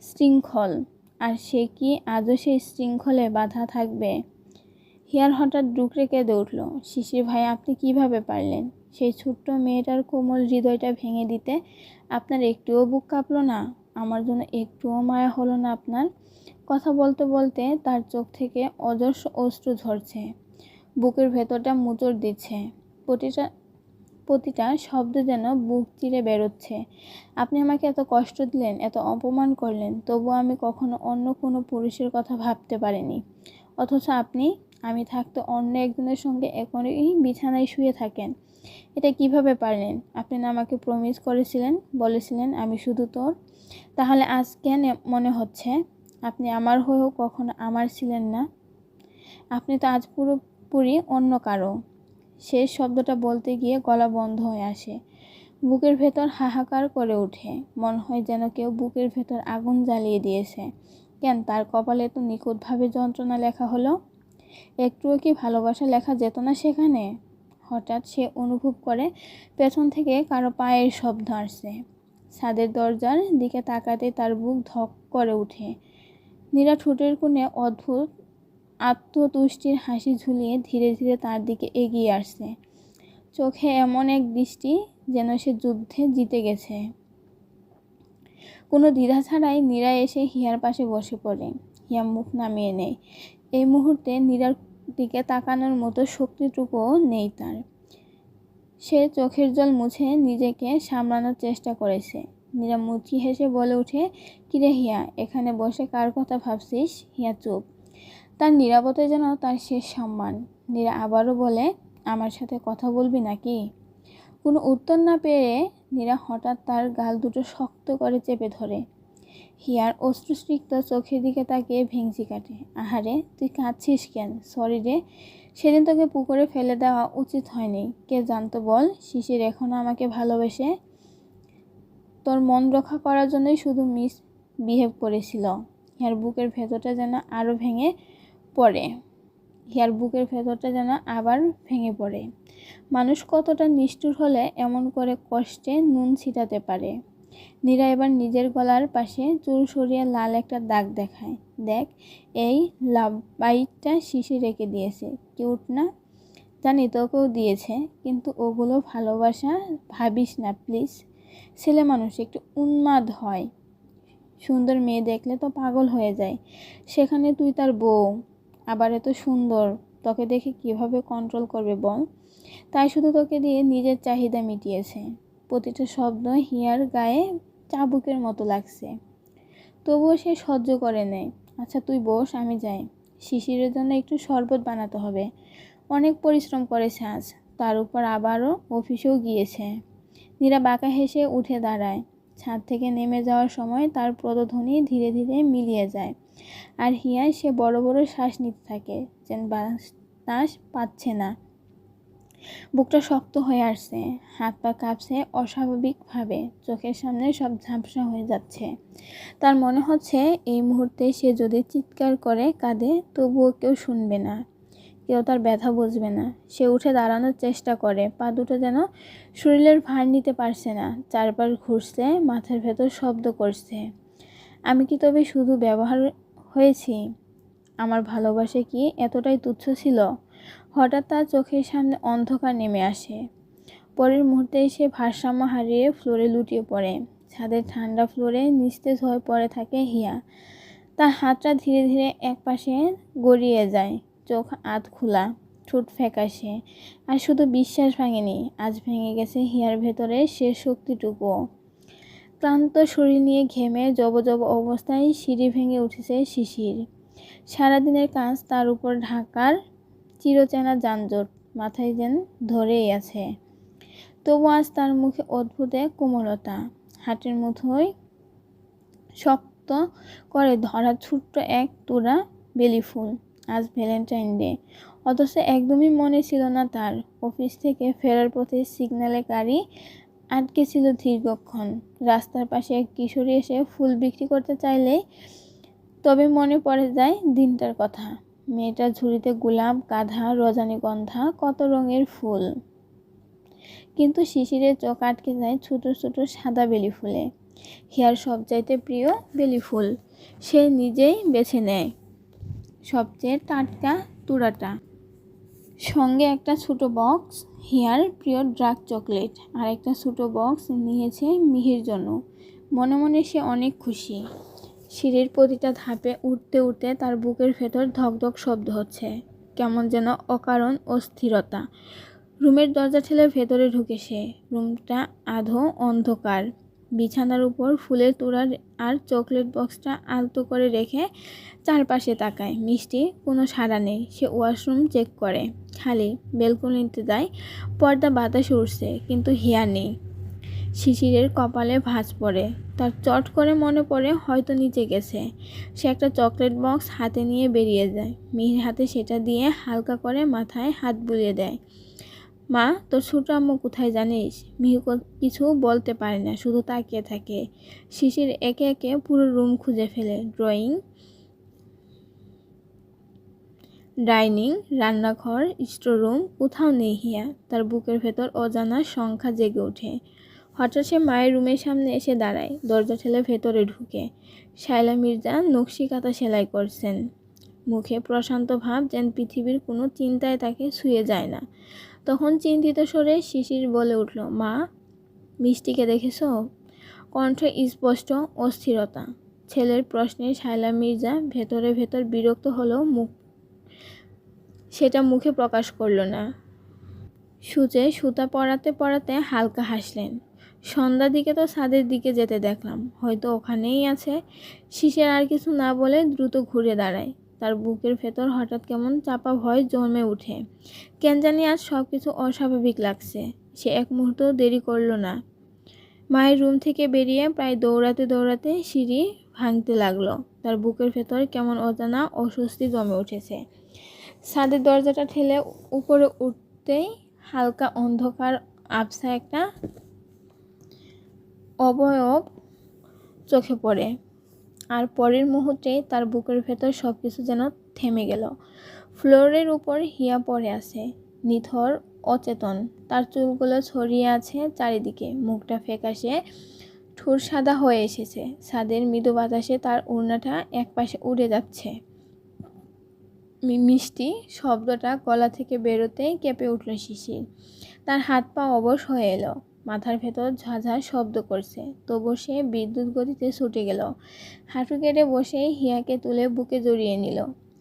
শৃঙ্খল। আর সে কি আজও সেই শৃঙ্খলে বাঁধা থাকবে? হিয়ার হঠাৎ ডুকরে কেঁদে উঠল। শিশির ভাই, আপনি কিভাবে পারলেন সেই ছোট্ট মেয়েটার কোমল হৃদয়টা ভেঙে দিতে? আপনার একটুও বুক কাঁপলো না? আমার জন্য একটুও মায়া হলো না আপনার? কথা বলতে বলতে তার চোখ থেকে অজস্র অশ্রু ঝরছে, বুকের ভেতরটা মোচড় দিচ্ছে, প্রতিটা শব্দ যেন বুক চিরে বেরোচ্ছে। আপনি আমাকে এত কষ্ট দিলেন, এত অপমান করলেন, তবু আমি কখনো অন্য কোনো পুরুষের কথা ভাবতে পারিনি। অথচ আপনি, আমি থাকতে অন্য একজনের সঙ্গে এখনই বিছানায় শুয়ে থাকেন। এটা কিভাবে পারলেন? আপনি না আমাকে প্রমিস করেছিলেন, বলেছিলেন আমি শুধু তোর? তাহলে আজ কেন মনে হচ্ছে আপনি আমার হয়েও কখনো আমার ছিলেন না? আপনি তো আজ পুরোপুরি অন্য কারো। শেষ শব্দটা বলতে গিয়ে গলা বন্ধ হয়ে আসে। বুকের ভেতর হাহাকার করে ওঠে। মনে হয় যেন কেউ বুকের ভেতর আগুন জ্বালিয়ে দিয়েছে। কেন তার কপালে তো নিখুঁতভাবে যন্ত্রণা লেখা হলো? একটুও কি ভালোবাসা লেখা যেত না সেখানে? হঠাৎ সে অনুভব করে পেছন থেকে কারো পায়ের শব্দ আসছে। ছাদের দরজার দিকে তাকাতে তার বুক ধক করে ওঠে। নীরা ঠোঁটের কোণে অদ্ভুত আত্মতুষ্টির হাসি ঝুলিয়ে ধীরে ধীরে তার দিকে এগিয়ে আসছে। চোখে এমন এক দৃষ্টি যেন সে যুদ্ধে জিতে গেছে। কোনো দ্বিধা ছাড়াই নীরা এসে হিয়ার পাশে বসে পড়ে। হিয়া মুখ নামিয়ে নেয়। এই মুহূর্তে নীরার দিকে তাকানোর মতো শক্তিটুকুও নেই তার। সে চোখের জল মুছে নিজেকে সামলানোর চেষ্টা করেছে। নীরা মুচকি হেসে বলে ওঠে, কিরে হিয়া, এখানে বসে কার কথা ভাবছিস? হিয়া চুপ। তার নীরবতায় যেন তার শেষ সম্মান। নীরা আবারও বলে, আমার সাথে কথা বলবি নাকি? কোনো উত্তর না পেয়ে নীরা হঠাৎ তার গাল দুটো শক্ত করে চেপে ধরে। হিয়ার অশ্রুসিক্ত চোখের দিকে তাকিয়ে ভেঙচি কাটে। আহারে, তুই কাঁদছিস কেন? সরি রে, সেদিন তোকে পুকুরে ফেলে দেওয়া উচিত হয়নি। কে জানতো বল, শিশির এখনো আমাকে ভালোবেসে তোর মন রক্ষা করার জন্যই শুধু মিস বিহেভ করেছিল। হিয়ার বুকের ভেতরটা যেন আরও ভেঙে পড়ে। হিয়ার বুকের ভেতরটা যেন আবার ভেঙে পড়ে। মানুষ কতটা নিষ্ঠুর হলে এমন করে কষ্টে নুন ছিটাতে পারে? নীরা এবার নিজের গলার পাশে চুল সরিয়ে লাল একটা দাগ দেখায়। দেখ, এই লাভ বাইটটা শিশির রেখে দিয়েছে, কিউট না? জানি তোকেও দিয়েছে, কিন্তু ওগুলো ভালোবাসা ভাবিস না প্লিজ। ছেলে মানুষ একটু উন্মাদ হয়, সুন্দর মেয়ে দেখলে তো পাগল হয়ে যায়, সেখানে তুই তার বউ, আবার এত সুন্দর, তোকে দেখে কিভাবে কন্ট্রোল করবে বল। তাই শুধু তোকে দিয়ে নিজের চাহিদা মিটিয়েছে। প্রতিটা শব্দ হিয়ার গায়ে চাবুকের মতো লাগছে, তবুও সে সহ্য করে নেয়। আচ্ছা তুই বস, আমি যাই। শিশিরের জন্য একটু শরবত বানাতে হবে, অনেক পরিশ্রম করেছে আজ, তার উপর আবারও অফিসেও গিয়েছে। নীরা বাঁকা হেসে উঠে দাঁড়ায়। ছাদ থেকে নেমে যাওয়ার সময় তার পদধ্বনি ধীরে ধীরে মিলিয়ে যায়, আর হিয়া সে বড় বড় শ্বাস নিতে থাকে, যেন বাতাস পাচ্ছে না। বুকটা শক্ত হয়ে আসছে, হাত পা কাঁপছে অস্বাভাবিকভাবে, চোখের সামনে সব ঝাপসা হয়ে যাচ্ছে। তার মনে হচ্ছে এই মুহূর্তে সে যদি চিৎকার করে কাঁদে তবুও কেউ শুনবে না, কেউ তার ব্যথা বুঝবে না। সে উঠে দাঁড়ানোর চেষ্টা করে, পা দুটো যেন শরীরের ভার নিতে পারছে না, চারপাশ ঘুরছে, মাথার ভেতর শব্দ করছে। আমি কি তবে শুধু ব্যবহার হয়েছি? আমার ভালোবাসা কি এতটাই তুচ্ছ ছিল? হঠাৎ তার চোখের সামনে অন্ধকার নেমে আসে। পরের মুহূর্তে সে ভারসাম্য হারিয়ে ফ্লোরে লুটিয়ে পড়ে। ছাদের ঠান্ডা ফ্লোরে নিস্তেজ হয়ে পড়ে থাকে হিয়া। তার হাতটা ধীরে ধীরে একপাশে গড়িয়ে যায়, চোখ আধ খোলা, ঠোঁট ফ্যাকাশে, আর শুধু বিশ্বাস ভাঙেনি, আজ ভেঙে গেছে হিয়ার ভেতরে শেষ শক্তিটুকুও। ক্লান্ত শরীর নিয়ে ঘেমে জবজব অবস্থায় সিঁড়ি ভেঙে উঠেছে শিশির। সারাদিনের কাজ তার উপর ঢাকার চিরচেনা যানজট মাথায় যেন ধরেই আছে। তবু আজ তার মুখে অদ্ভুত এক কোমলতা, হাটের মুঠোয় শক্ত করে ধরা ছোট্ট এক তোড়া বেলি ফুল। আজ ভ্যালেন্টাইন ডে, অথচ একদমই মনে ছিল না তার। অফিস থেকে ফেরার পথে সিগন্যালে গাড়ি আটকে ছিল দীর্ঘক্ষণ। রাস্তার পাশে এক কিশোরী এসে ফুল বিক্রি করতে চাইলে তবে মনে পড়ে যায় দিনটার কথা। মেয়েটার ঝুড়িতে গোলাপ, গাঁধা, রজনীগন্ধা, কত রঙের ফুল, কিন্তু শিশিরের চোখ আটকে যায় ছোট ছোট সাদা বেলি ফুলে। হিয়ার সবচাইতে প্রিয় বেলি ফুল সে নিজেই বেছে নেয়, সবচেয়ে টাটকা তুড়াটা, সঙ্গে একটা ছোট বক্স হিয়ার প্রিয় ডার্ক চকলেট, আর একটা ছোট বক্স নিয়েছে মিহির জন্য। মনে মনে সে অনেক খুশি। সিঁড়ির প্রতিটা ধাপে উঠতে উঠতে তার বুকের ভেতর ধকধক শব্দ হচ্ছে, কেমন যেন অকারণ অস্থিরতা। রুমের দরজা ঠেলে ভেতরে ঢুকে সে। রুমটা আধো অন্ধকার। বিছানার উপর ফুলের তোড়া আর চকলেট বক্সটা আলতো করে রেখে চারপাশে তাকায়। মিষ্টি কোনো সাড়া নেই। সে ওয়াশরুম চেক করে, খালি। বেলকনিতে যায়, পর্দা বাতাসে উঠছে, কিন্তু হিয়া নেই। শিশিরের কপালে ভাঁজ পড়ে। তার চট করে মনে পড়ে হয়তো নিচে গেছে। সে একটা চকলেট বক্স হাতে নিয়ে বেরিয়ে যায়। মিহির হাতে সেটা দিয়ে হালকা করে মাথায় হাত বুলিয়ে দেয়। মা, তোর ছোট আম্মু কোথায় জানিস? মিহু কিছু বলতে পারে না, শুধু তাকিয়ে থাকে। শিশির একে একে পুরো রুম খুঁজে ফেলে, ডাইনিং, রান্নাঘর, স্টোররুম, কোথাও নেই হিয়া। তার বুকের ভেতর অজানা সংখ্যা জেগে ওঠে। হঠাৎ সে মায়ের রুমের সামনে এসে দাঁড়ায়, দরজা ঠেলে ভেতরে ঢুকে। শায়লা মির্জা নকশি কাঁথা সেলাই করছেন, মুখে প্রশান্ত ভাব, যেন পৃথিবীর কোনো চিন্তায় তাকে ছুঁয়ে যায় না। তখন চিন্তিত স্বরে শিশির বলে উঠল, মা, মিষ্টিকে দেখেছ? কণ্ঠে স্পষ্ট অস্থিরতা। ছেলের প্রশ্নে শায়লা মির্জা ভেতরে ভেতর বিরক্ত হলেও সেটা মুখে প্রকাশ করল না। সূচে সুতা পরাতে পরাতে হালকা হাসলেন। সন্ধ্যার দিকে তো ছাদের দিকে যেতে দেখলাম, হয়তো ওখানেই আছে। শিশির আর কিছু না বলে দ্রুত ঘুরে দাঁড়ায়। তার বুকের ভেতর হঠাৎ কেমন চাপা ভয় জমে ওঠে। কেন জানি আজ সব কিছু অস্বাভাবিক লাগছে। সে এক মুহূর্ত দেরি করল না। মায়ের রুম থেকে বেরিয়ে প্রায় দৌড়াতে দৌড়াতে সিঁড়ি ভাঙতে লাগলো। তার বুকের ভেতর কেমন অজানা অস্বস্তি জমে উঠেছে। ছাদের দরজাটা ঠেলে উপরে উঠতেই হালকা অন্ধকার আবছা একটা অবয়ব চোখে পড়ে, আর পরের মুহূর্তেই তার বুকের ভেতর সব কিছু যেন থেমে গেল। ফ্লোরের উপর হিয়া পড়ে আছে, নিথর, অচেতন। তার চুলগুলো ছড়িয়ে আছে চারিদিকে, মুখটা ফ্যাকাশে, ঠোঁট সাদা হয়ে এসেছে। ছাদের মৃদু বাতাসে তার ওড়নাটা একপাশে উড়ে যাচ্ছে। মিষ্টি শব্দটা গলা থেকে বেরোতেই কেঁপে উঠল শিশির। তার হাত পা অবশ হয়ে এলো, মাথার ভেতর ঝাঝার শব্দ করছে, তবু সে বিদ্যুৎ গতিতে ছুটে গেল। হাঁটু কেটে বসেই হিয়াকে তুলে বুকে জড়িয়ে নিল।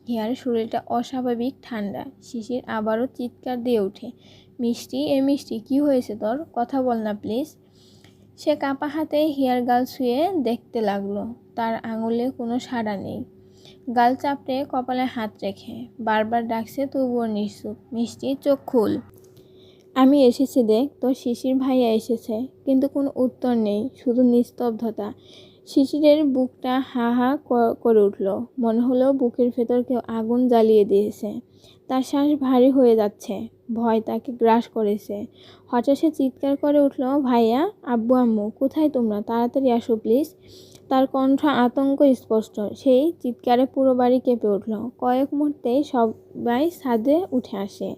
হিয়ার শরীরটা অস্বাভাবিক ঠান্ডা। শিশির আবারও চিৎকার দিয়ে ওঠে, মিষ্টি, মিষ্টি, কি হয়েছে তোর? কথা বল না প্লিজ। সে কাঁপা হাতে হিয়ার গাল ছুঁয়ে দেখতে লাগলো। তার আঙুলে কোনো সাড়া নেই। গাল চাপড়ে কপালে হাত রেখে বারবার ডাকছে, তবুও নিশ্চুপ। মিষ্টি, চোখ খুল। আমি এসেছি, দেখ, তোর শিশির ভাইয়া এসেছে। কিন্তু কোনো উত্তর নেই, শুধু নিস্তব্ধতা। শিশিরের বুকটা হা হা করে উঠল। মনে হলো বুকের ভেতর কেউ আগুন জ্বালিয়ে দিয়েছে। তার শ্বাস ভারী হয়ে যাচ্ছে, ভয় তাকে গ্রাস করেছে। হঠাৎ সে চিৎকার করে উঠল, ভাইয়া, আব্বু আম্মু, কোথায় তোমরা? তাড়াতাড়ি আসো প্লিজ। তার কণ্ঠ আতঙ্ক স্পষ্ট। সেই চিৎকারে পুরো বাড়ি কেঁপে উঠল। কয়েক মুহূর্তেই সবাই ছাদে উঠে আসে।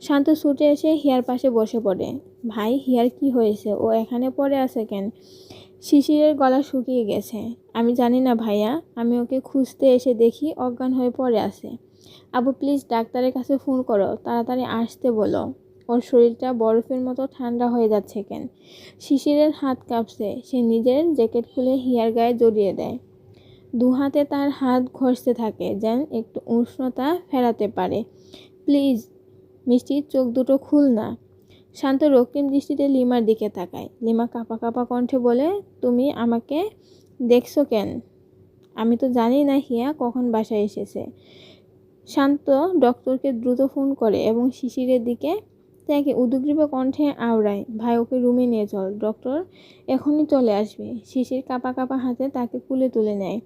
শান্ত ছুটে এসে হিয়ার পাশে বসে পড়ে। ভাই, হিয়ার কি হয়েছে? ও এখানে পড়ে আছে কেন? শিশিরের গলা শুকিয়ে গেছে। আমি জানি না ভাইয়া, আমি ওকে খুঁজতে এসে দেখি অজ্ঞান হয়ে পড়ে আছে। আবু, প্লিজ ডাক্তারের কাছে ফোন করো, তাড়াতাড়ি আসতে বলো। ওর শরীরটা বরফের মতো ঠান্ডা হয়ে যাচ্ছে কেন? শিশিরের হাত কাঁপছে। সে নিজের জ্যাকেট খুলে হিয়ার গায়ে জড়িয়ে দেয়। দু হাতে তার হাত ঘষতে থাকে, যেন একটু উষ্ণতা ফেরাতে পারে। প্লিজ। মিষ্টির চোখ দুটো খুল না। শান্ত রক্তিম দৃষ্টিতে লিমার দিকে তাকায়। লিমা কাঁপা কাঁপা কণ্ঠে বলে, তুমি আমাকে দেখছো কেন? আমি তো জানি না হিয়া কখন বাসায় এসেছে। শান্ত ডক্টরকে দ্রুত ফোন করে এবং শিশিরের দিকে তাকে উদ্গ্রীব কণ্ঠে আওড়ায়, ভাই, ওকে রুমে নিয়ে চল, ডক্টর এখনই চলে আসবে। শিশির কাঁপা কাঁপা হাতে তাকে কুলে তুলে নেয়।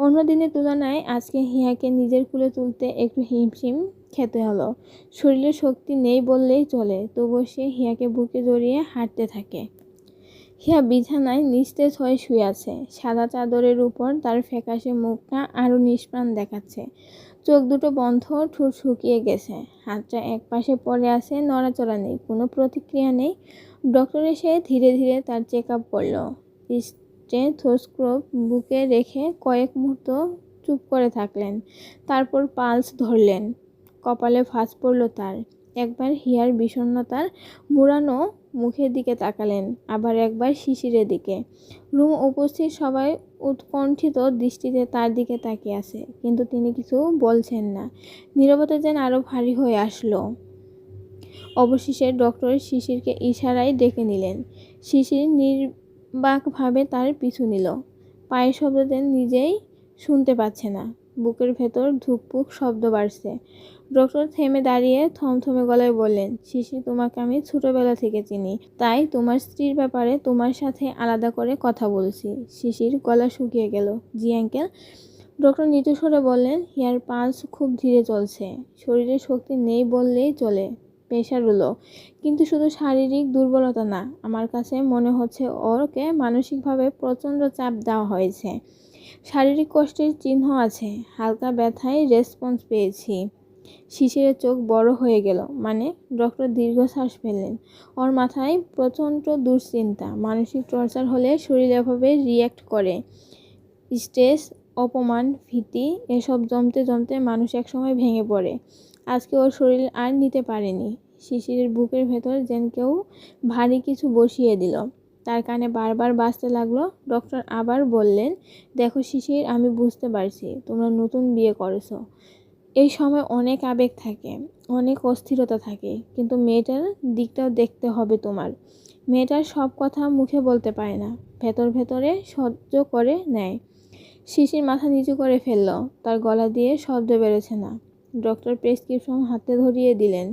অন্য দিনের তুলনায় আজকে হিয়াকে নিজের কুলে তুলতে একটু হিমশিম খেতে হলো। শরীরে শক্তি নেই বললেই চলে, তবুও সে হিয়াকে বুকে জড়িয়ে হাঁটতে থাকে। হিয়া বিছানায় নিস্তেজ হয়ে শুয়ে আছে। সাদা চাদরের উপর তার ফ্যাকাশে মুখটা আরও নিষ্প্রাণ দেখাচ্ছে। চোখ দুটো বন্ধ, ঠোঁট শুকিয়ে গেছে। হাতটা এক পাশে পড়ে আছে, নড়াচড়া নেই, কোনো প্রতিক্রিয়া নেই। ডক্টর এসে ধীরে ধীরে তার চেক আপ করল। স্টেথোস্কোপ বুকে রেখে কয়েক মুহূর্ত চুপ করে থাকলেন। তারপর পালস ধরলেন। কপালে ভাঁজ পড়ল তার। একবার হিয়ার বিষণ্ণতার মুড়ানো মুখের দিকে তাকালেন, আবার একবার শিশিরের দিকে। রুম উপস্থিত সবাই উৎকণ্ঠিত দৃষ্টিতে তার দিকে তাকিয়ে আছে, কিন্তু তিনি কিছু বলছেন না। নীরবতা যেন আরো ভারী হয়ে আসলো। অবশেষে ডক্টর শিশিরকে ইশারায় ডেকে নিলেন। শিশির নির্বাকভাবে তার পিছু নিল। পায়ের শব্দ যেন নিজেই শুনতে পাচ্ছে না। বুকের ভেতর ধুকপুক শব্দ বাড়ছে। ডক্টর থেমে দাঁড়িয়ে থমথমে গলায় বললেন, শিশির, তোমাকে আমি ছোটবেলা থেকে চিনি, তাই তোমার স্ত্রীর ব্যাপারে তোমার সাথে আলাদা করে কথা বলছি। শিশির গলা শুকিয়ে গেল। জি আঙ্কেল। ডক্টর নিচু স্বরে বললেন, হিয়ার পালস খুব ধীরে চলছে, শরীরে শক্তি নেই বললেই চলে, প্রেশার লো, কিন্তু শুধু শারীরিক দুর্বলতা না, আমার কাছে মনে হচ্ছে ওকে মানসিকভাবে প্রচণ্ড চাপ দেওয়া হয়েছে। শারীরিক কষ্টের চিহ্ন আছে, হালকা ব্যথায় রেসপন্স পেয়েছি। শিশিরের চোখ বড় হয়ে গেল। মানে? ডক্টর দীর্ঘশ্বাস ফেললেন। ওর মাথায় প্রচণ্ড দুশ্চিন্তা, মানসিক টর্চার হলে শরীর এভাবে রিয়্যাক্ট করে। স্ট্রেস, অপমান, ভীতি এসব জমতে জমতে মানুষ একসময় ভেঙে পড়ে। আজকে ওর শরীর আর নিতে পারেনি। শিশিরের বুকের ভেতর যেন কেউ ভারী কিছু বসিয়ে দিল। তার কানে বারবার বাজতে লাগলো। ডক্টর আবার বললেন, দেখো শিশির, আমি বুঝতে পারছি তোমরা নতুন বিয়ে করেছো। এই সময় অনেক আবেগ থাকে, অনেক অস্থিরতা থাকে, কিন্তু মেয়েটার দিকটাও দেখতে হবে তোমার। মেয়েটার সব কথা মুখে বলতে পারে না, ভেতর ভেতরে সহ্য করে নেয়। শিশির মাথা নিচু করে ফেলল। তার গলা দিয়ে শব্দ বেরোচ্ছে না। ডক্টর প্রেসক্রিপশন হাতে ধরিয়ে দিলেন।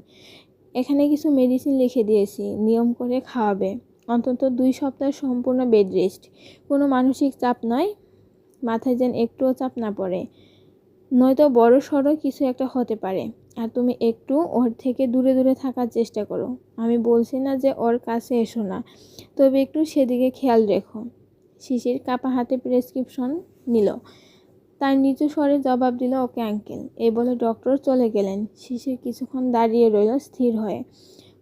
এখানে কিছু মেডিসিন লিখে দিয়েছি, নিয়ম করে খাওয়াবে। অন্তত 2 সপ্তাহ সম্পূর্ণ বেড রেস্ট। কোনো মানসিক চাপ নয়, মাথায় যেন একটুও চাপ না পড়ে, নয়তো বড় সড়ো কিছু একটা হতে পারে। আর তুমি একটু ওর থেকে দূরে দূরে থাকার চেষ্টা করো। আমি বলছি না যে ওর কাছে এসো না, তবে একটু সেদিকে খেয়াল রেখো। শিশির কাপা হাতে প্রেসক্রিপশন নিল। তার নিচু স্বরে জবাব দিল, ওকে আঙ্কেল। এই বলে ডক্টর চলে গেলেন। শিশির কিছুক্ষণ দাঁড়িয়ে রইল স্থির হয়ে।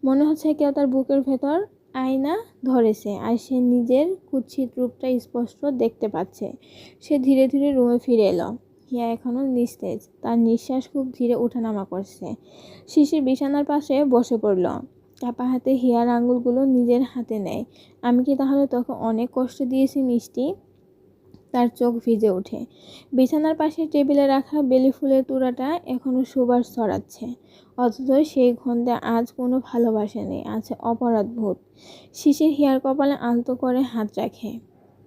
মনে হচ্ছে কেউ তার বুকের ভেতর আয়না ধরেছে, আর সে নিজের কুৎসিত রূপটা স্পষ্ট দেখতে পাচ্ছে। সে ধীরে ধীরে রুমে ফিরে এলো। হিয়া এখনও নিস্তেজ, তার নিঃশ্বাস খুব ধীরে ওঠানামা করছে। শিশির বিছানার পাশে বসে পড়ল, কাপা হাতে হিয়ার আঙুলগুলো নিজের হাতে নেয়। আমি কি তাহলে তোকে অনেক কষ্ট দিয়েছি মিষ্টি? তার চোখ ভিজে ওঠে। বিছানার পাশে টেবিলে রাখা বেলি ফুলের তুড়াটা এখনো সুবাস ছড়াচ্ছে, অথচ সেই গন্ধে আজ কোনো ভালোবাসা নেই, আছে অপরাধ বোধ। শিশির হিয়ার কপালে আলতো করে হাত রাখে।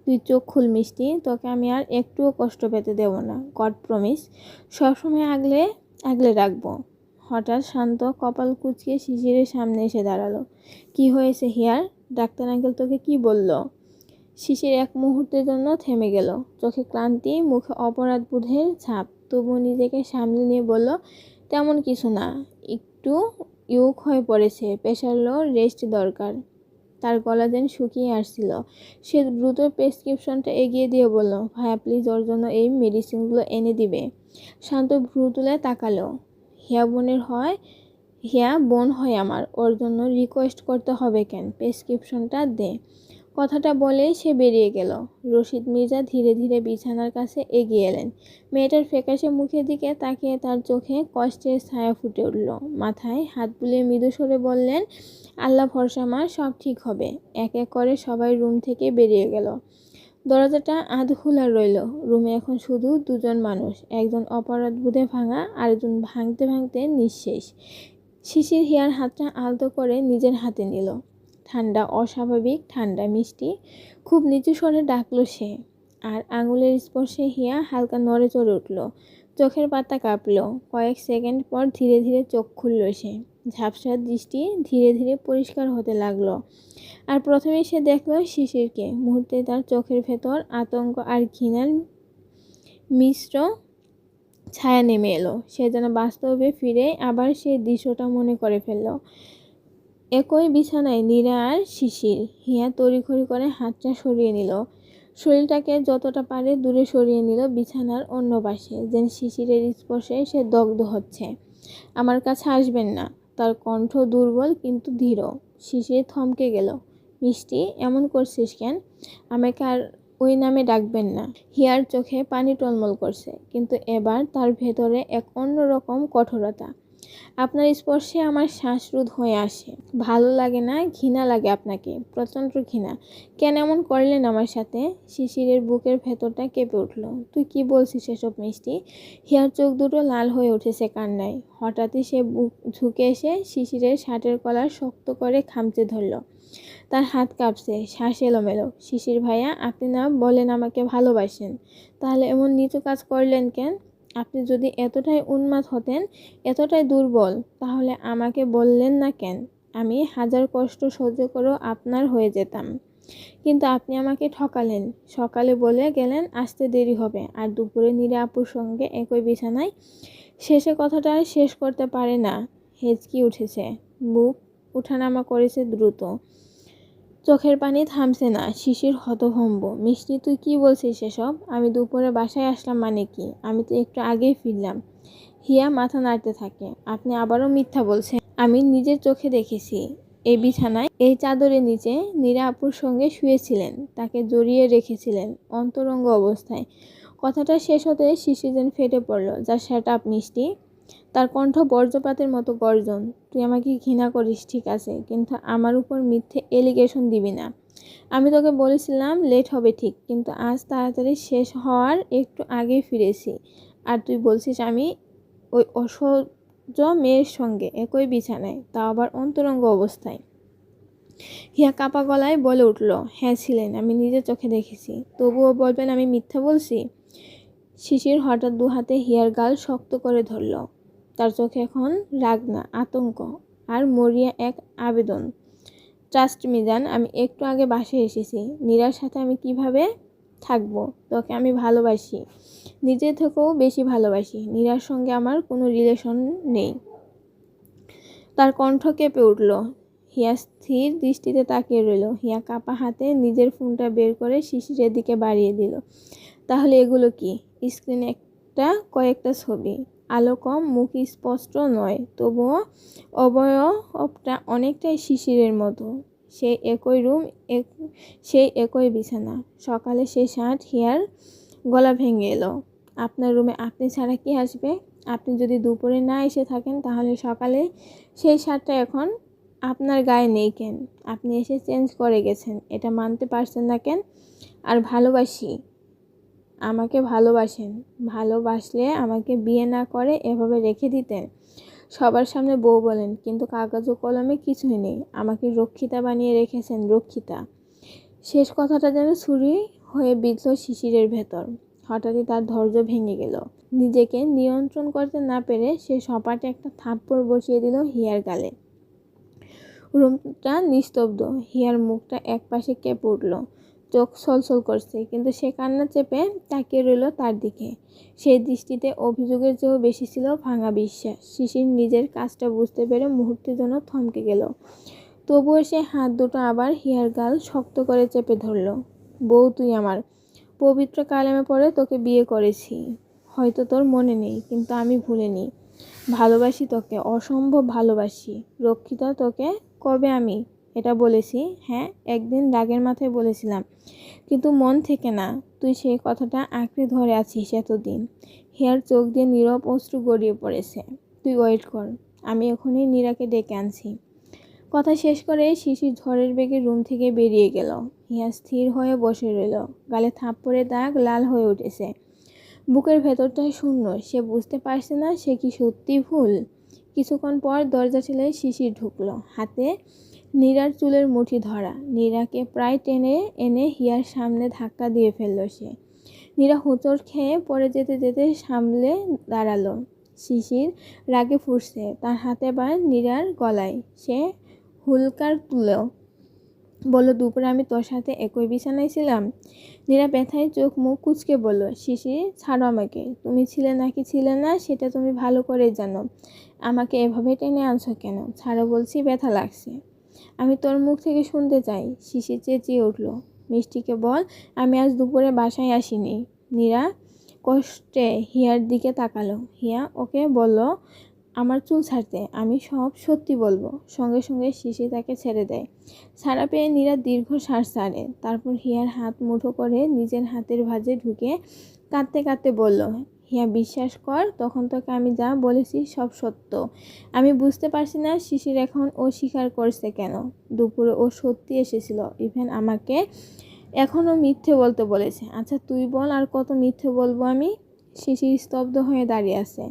তুই চোখ খুল মিষ্টি, তোকে আমি আর একটুও কষ্ট পেতে দেব না, গড প্রমিস। সবসময় আগলে আগলে রাখবো। হঠাৎ শান্ত কপাল কুঁচকে শিশিরের সামনে এসে দাঁড়ালো। কি হয়েছে হিয়ার? ডাক্তার আঙ্কেল তোকে কি বলল? শিশির এক মুহূর্তের জন্য থেমে গেল, চোখে ক্লান্তি, মুখে অপরাধ বোধের ছাপ। তবুও নিজেকে সামলে নিয়ে বলল, তেমন কিছু না, একটু ইউক হয়ে পড়েছে, প্রেশার লো, রেস্ট দরকার। তার গলা যেন শুকিয়ে আসছিল। সে দ্রুত প্রেসক্রিপশনটা এগিয়ে দিয়ে বলল, ভাইয়া প্লিজ ওর জন্য এই মেডিসিনগুলো এনে দিবে। শান্ত ভ্রু তুলে তাকালো। হিয়া বোন হয় আমার, ওর জন্য রিকোয়েস্ট করতে হবে কেন? প্রেসক্রিপশনটা দে। কথাটা বলেই সে বেরিয়ে গেল। রশিদ মির্জা ধীরে ধীরে বিছানার কাছে এগিয়ে এলেন। মেয়েটার ফ্যাকাশে মুখের দিকে তাকিয়ে তার চোখে কষ্টের ছায়া ফুটে উঠল। মাথায় হাত বুলিয়ে মৃদু স্বরে বললেন, আল্লাহ ভরসা মা, সব ঠিক হবে। এক এক করে সবাই রুম থেকে বেরিয়ে গেল। দরজাটা আধ খোলা রইল। রুমে এখন শুধু দুজন মানুষ, একজন অপরাধ বোধে ভাঙা, আরেকজন ভাঙতে ভাঙতে নিঃশেষ। শিশির হিয়ার হাতটা আলতো করে নিজের হাতে নিল। ঠান্ডা, অস্বাভাবিক ঠান্ডা। মিষ্টি, খুব নিচু স্বরে ডাকলো সে। আর আঙুলের স্পর্শে হিয়া হালকা নড়ে চড়ে উঠল। চোখের পাতা কাঁপল। কয়েক সেকেন্ড পর ধীরে ধীরে চোখ খুলল সে। ঝাপসা দৃষ্টি ধীরে ধীরে পরিষ্কার হতে লাগলো। আর প্রথমে সে দেখল শিশিরকে। মুহূর্তে তার চোখের ভেতর আতঙ্ক আর ঘৃণার মিশ্র ছায়া নেমে এলো। সে যেন বাস্তবে ফিরে আবার সেই দৃশ্যটা মনে করে ফেলল। একই বিছানায় নীরা আর শিশির। হিয়া তড়িঘড়ি করে হাতটা সরিয়ে নিল, শরীরটাকে যতটা পারে দূরে সরিয়ে নিল বিছানার অন্য পাশে, যেন শিশিরের স্পর্শে সে দগ্ধ হচ্ছে। আমার কাছে আসবেন না। তার কণ্ঠ দুর্বল কিন্তু দৃঢ়। শিশির থমকে গেল। মিষ্টি, এমন করছিস কেন? আমাকে আর ওই নামে ডাকবেন না। হিয়ার চোখে পানি টলমল করছে, কিন্তু এবার তার ভেতরে এক অন্যরকম কঠোরতা। আপনার স্পর্শে আমার শ্বাসরোধ হয়ে আসে। ভালো লাগে না, ঘৃণা লাগে আপনাকে, প্রচণ্ড ঘৃণা। কেন এমন করলেন আমার সাথে? শিশিরের বুকের ভেতরটা কেঁপে উঠল। তুই কি বলছিস এসব মিষ্টি? হিয়ার চোখ দুটো লাল হয়ে উঠেছে কান্নায়। হঠাৎই সে বুক ঝুঁকে এসে শিশিরের শার্টের কলার শক্ত করে খামচে ধরল। তার হাত কাঁপছে, শ্বাস এলোমেলো। শিশির ভাইয়া, আপনি না বলেন আমাকে ভালোবাসেন, তাহলে এমন নিচু কাজ করলেন কেন? আপনি যদি এতটাই উন্মাদ হতেন, এতটাই দুর্বল, তাহলে আমাকে বললেন না কেন? আমি হাজার কষ্ট সহ্য করেও আপনার হয়ে যেতাম। কিন্তু আপনি আমাকে ঠকালেন। সকালে বলে গেলেন আসতে দেরি হবে, আর দুপুরে নীরা আপুর সঙ্গে একই বিছানায়। শেষে কথাটা শেষ করতে পারে না, হেঁচকি উঠেছে, বুক উঠানামা করেছে দ্রুত। চোখের পানি থামছে না। শিশির হতভম্ব। মিষ্টি, তুই কি বলছিস এসব? আমি দুপুরে বাসায় আসলাম মানে কি? আমি তো একটু আগেই ফিরলাম। হিয়া মাথা নাড়তে থাকে। আপনি আবারও মিথ্যা বলছেন। আমি নিজের চোখে দেখেছি, এই বিছানায়, এই চাদরের নিচে নীরা আপুর সঙ্গে শুয়েছিলেন, তাকে জড়িয়ে রেখেছিলেন অন্তরঙ্গ অবস্থায়। কথাটা শেষ হতে শিশির যেন ফেটে পড়ল। যা শ্যাট আপ মিষ্টি। তার কণ্ঠ বজ্রপাতের মতো গর্জন। তুই আমাকে ঘৃণা করিস ঠিক আছে, কিন্তু আমার উপর মিথ্যে এলিগেশন দিবি না। আমি তোকে বলেছিলাম লেট হবে ঠিক, কিন্তু আজ তাড়াতাড়ি শেষ হওয়ার একটু আগেই ফিরেছি। আর তুই বলছিস আমি ওই অসহ্য মেয়ের সঙ্গে একই বিছানায়, তা আবার অন্তরঙ্গ অবস্থায়। হিয়া কাপা গলায় বলে উঠল, হ্যাঁ ছিলেন, আমি নিজের চোখে দেখেছি। তবুও বলবেন আমি মিথ্যা বলছি? শিশির হঠাৎ দু হাতে হিয়ার গাল শক্ত করে ধরল। তার চোখে এখন রাগ না, আতঙ্ক আর মরিয়া এক আবেদন। ট্রাস্ট মি জান, আমি একটু আগে বাসায় এসেছি। নীরার সাথে আমি কিভাবে থাকবো? তোকে আমি ভালোবাসি, নিজের থেকেও বেশি ভালোবাসি। নীরার সঙ্গে আমার কোনো রিলেশন নেই। তার কণ্ঠ কেঁপে উঠল। হিয়া স্থির দৃষ্টিতে তাকিয়ে রইল। হিয়া কাপা হাতে নিজের ফোনটা বের করে শিশিরের দিকে বাড়িয়ে দিল। তাহলে এগুলো কি? স্ক্রিনে কয়েকটা ছবি, আলো কম, মুখ স্পষ্ট নয়, তবুও অবয়বটা অনেকটাই শিশিরের মতো। সেই একই রুম, সেই একই বিছানা। সকালে সেই শার্ট। হিয়ার গলা ভেঙে এলো। আপনার রুমে আপনি ছাড়া কি আসবে? আপনি যদি দুপুরে না এসে থাকেন তাহলে সকালে সেই শার্টটা এখন আপনার গায়ে নেই কেন? আপনি এসে চেঞ্জ করে গেছেন, এটা মানতে পারছেন না কেন? আর ভালোবাসি, আমাকে ভালোবাসেন, ভালোবাসলে আমাকে বিয়ে না করে এভাবে রেখে দিতেন? সবার সামনে বউ বলেন, কিন্তু কাগজ ও কলমে কিছুই নেই। আমাকে রক্ষিতা বানিয়ে রেখেছেন, রক্ষিতা। শেষ কথাটা যেন ছুরি হয়ে বিঁধল শিশিরের ভেতর। হঠাৎই তার ধৈর্য ভেঙে গেল। নিজেকে নিয়ন্ত্রণ করতে না পেরে সে সপাটে একটা থাপ্পড় বসিয়ে দিল হিয়ার গালে। রুমটা নিস্তব্ধ। হিয়ার মুখটা একপাশে কেঁপে উঠল, চোখ ছলছল করছে, কিন্তু সে কান্না চেপে তাকিয়ে রইল তার দিকে। সেই দৃষ্টিতে অভিযোগের চেয়েও বেশি ছিল ভাঙা বিশ্বাস। শিশির নিজের কাজটা বুঝতে পেরে মুহূর্তের জন্য থমকে গেল। তবুও সে হাত দুটো আবার হিয়ার গাল শক্ত করে চেপে ধরল। বউ, তুই আমার। পবিত্র কালেমে পড়ে তোকে বিয়ে করেছি। হয়তো তোর মনে নেই, কিন্তু আমি ভুলিনি। ভালোবাসি তোকে, অসম্ভব ভালোবাসি। রক্ষিতা, তোকে কবে আমি এটা বলেছি? হ্যাঁ, একদিন রাগের মাথায় বলেছিলাম, কিন্তু মন থেকে না। তুই সেই কথাটা আঁকড়ে ধরে আছিস এতদিন। হিয়ার চোখ দিয়ে নীরব অশ্রু গড়িয়ে পড়েছে। তুই ওয়েট কর, আমি এখনই নীরাকে ডেকে আনছি। কথা শেষ করে শিশির ঝড়ের বেগে রুম থেকে বেরিয়ে গেল। হিয়া স্থির হয়ে বসে রইল। গালে থাপ্পড়ের দাগ লাল হয়ে উঠেছে। বুকের ভেতরটায় শূন্য। সে বুঝতে পারছে না সে কি সত্যি ভুল। কিছুক্ষণ পর দরজা ঠেলে শিশির ঢুকলো, হাতে নীরার চুলের মুঠি ধরা। নীরাকে প্রায় টেনে এনে হিয়ার সামনে ধাক্কা দিয়ে ফেলল সে। নীরা হোঁচট খেয়ে পড়ে যেতে যেতে সামলে দাঁড়ালো। শিশির রাগে ফুঁসছে, তার হাতে আবার নীরার গলায়। সে হুলকার তুলো, বলল, দুপুরে আমি তোর সাথে একই বিছানায় ছিলাম? নীরা ব্যথায় চোখ মুখ কুঁচকে বলল, শিশির, ছাড়ো আমাকে। তুমি ছিলে নাকি ছিলে না সেটা তুমি ভালো করেই জানো। আমাকে এভাবে টেনে আনছো কেন? ছাড়ো বলছি, ব্যথা লাগছে। আমি তোর মুখ থেকে শুনতে চাই। শিশির চেঁচিয়ে উঠল, মিষ্টিকে বল আমি আজ দুপুরে বাসায় আসিনি। নীরা কষ্টে হিয়ার দিকে তাকালো। হিয়া ওকে বলল আমার চুল ছাড়তে, আমি সব সত্যি বলবো। সঙ্গে সঙ্গে শিশির তাকে ছেড়ে দেয়। ছাড়া পেয়ে নীরা দীর্ঘ শ্বাস ছাড়ে। তারপর হিয়ার হাত মুঠো করে নিজের হাতের ভাঁজে ঢুকে কাঁদতে কাঁদতে বলল, হিয়া, বিশ্বাস কর, তখন তোকে আমি যা বলেছি সব সত্য। আমি বুঝতে পারছি না শিশির এখন ও স্বীকার করছে কেন। দুপুরে ও সত্যি এসেছিল, ইভেন আমাকে এখনও মিথ্যে বলতে বলেছে। আচ্ছা তুই বল, আর কত মিথ্যে বলবো আমি? শিশির স্তব্ধ হয়ে দাঁড়িয়ে আছে।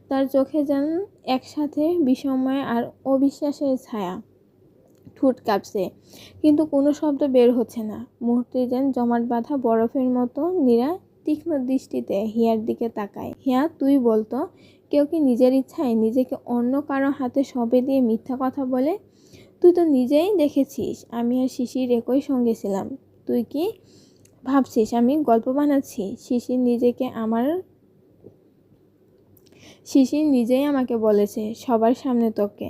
তার চোখে যেন একসাথে বিস্ময় আর অবিশ্বাসের ছায়া। ঠোঁট কাঁপছে, কিন্তু কোনো শব্দ বের হচ্ছে না। মুহূর্তে যেন জমাট বাঁধা বরফের মতো। নীরা তীক্ষ্ণ দৃষ্টিতে হিয়ার দিকে তাকায়। হিয়া, তুই বলতো, কেউ কি নিজের ইচ্ছায় নিজেকে অন্য কারো হাতে সঁপে দিয়ে মিথ্যা কথা বলে? তুই তো নিজেই দেখেছিস আমি আর শিশির একই সঙ্গে ছিলাম। তুই কি ভাবছিস আমি গল্প বানাচ্ছি? শিশির নিজেই আমাকে বলেছে সবার সামনে তোকে।